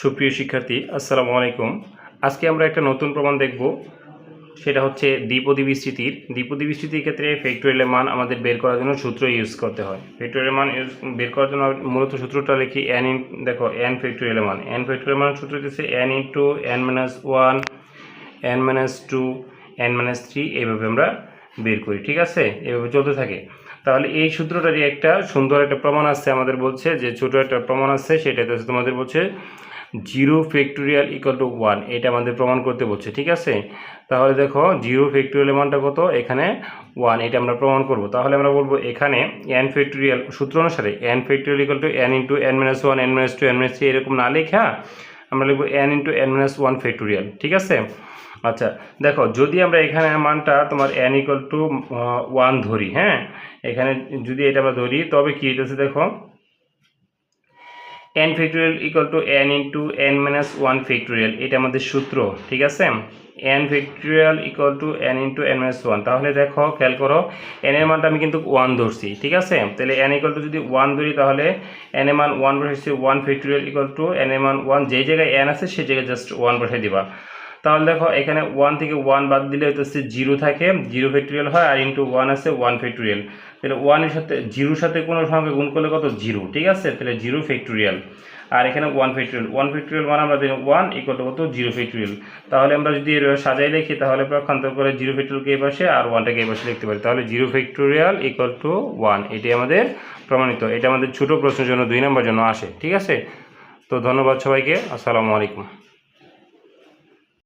সুপ্রিয় শিক্ষার্থী আসসালামু আলাইকুম। আজকে আমরা একটা নতুন প্রমাণ দেখব, সেটা হচ্ছে দ্বিপদী বিস্তৃতির ক্ষেত্রে ফ্যাক্টরিয়ালের মান আমাদের বের করার জন্য সূত্র ইউজ করতে হয়। ফ্যাক্টরিয়ালের মান বের করার জন্য মূলত সূত্রটা লিখি দেখো n ফ্যাক্টরিয়ালের মান সূত্র হচ্ছে n into n minus one, n minus two, n minus three, এইভাবে আমরা বের করি। ঠিক আছে, এভাবে চলতে থাকে। তাহলে এই সূত্রটারই একটা সুন্দর একটা প্রমাণ আছে, আমাদের বলছে যে ছোট একটা প্রমাণ আছে, সেটাতে তোমাদের বলছে 0 ফ্যাক্টোরিয়াল ইকুয়াল টু 1, এটা আমাদের প্রমাণ করতে বলছে। ঠিক আছে, তাহলে দেখো 0 ফ্যাক্টোরিয়ালের মানটা কত, এখানে 1, এটা আমরা প্রমাণ করব। তাহলে আমরা বলবো এখানে n ফ্যাক্টোরিয়াল সূত্র অনুসারে n factorial equal to n into n minus one, n minus two, n minus three, এরকম না লেখা আমরা লিখবো n into n minus one factorial. ঠিক আছে, আচ্ছা দেখো, যদি আমরা এখানে মানটা তোমার n ইকুয়াল টু 1 ধরি, হ্যাঁ এখানে যদি এটা আমরা ধরি, তবে কি হইতেছে দেখো, n factorial equal to n into n minus one factorial, এটা আমাদের সূত্র। ঠিক আছে, n factorial equal to n into n minus one. তাহলে দেখো খেয়াল করো, n এর মানটা আমি কিন্তু 1 ধরছি। ঠিক আছে, তাহলে n ইকুয়াল টু যদি 1 ধরি, তাহলে n এর মান 1 বসাইছি, 1 ফ্যাক্টোরিয়াল ইকুয়াল টু n এর মান 1, যেই জায়গায় n আছে সেই জায়গায় জাস্ট 1 বসাই দিবা। তাহলে দেখো এখানে 1 থেকে 1 বাদ দিলে হচ্ছে 0 থাকে, 0 ফ্যাক্টোরিয়াল হয়, আর ইন্টু 1 আছে 1 ফ্যাক্টোরিয়াল। তাহলে 1 এর সাথে 0 সাথে কোনো সংখ্যা গুণ করলে কত, 0। ঠিক আছে, তাহলে 0 ফ্যাক্টোরিয়াল, আর এখানে 1 ফ্যাক্টোরিয়াল। 1 ফ্যাক্টোরিয়াল মানে আমরা জানি 1 ইকুয়াল টু কত, 0 ফ্যাক্টোরিয়াল। তাহলে আমরা যদি সাজাই লিখি, তাহলে পক্ষান্তর করে 0 ফ্যাক্টোরিয়ালকে এই পাশে আর 1টাকে এই পাশে লিখতে পারি। তাহলে 0 ফ্যাক্টোরিয়াল ইকুয়াল টু 1, এটাই আমাদের প্রমাণিত। এটা আমাদের ছোট প্রশ্নের জন্য 2 নম্বর জন্য আসে। ঠিক আছে, তো ধন্যবাদ সবাইকে, আসসালামু আলাইকুম।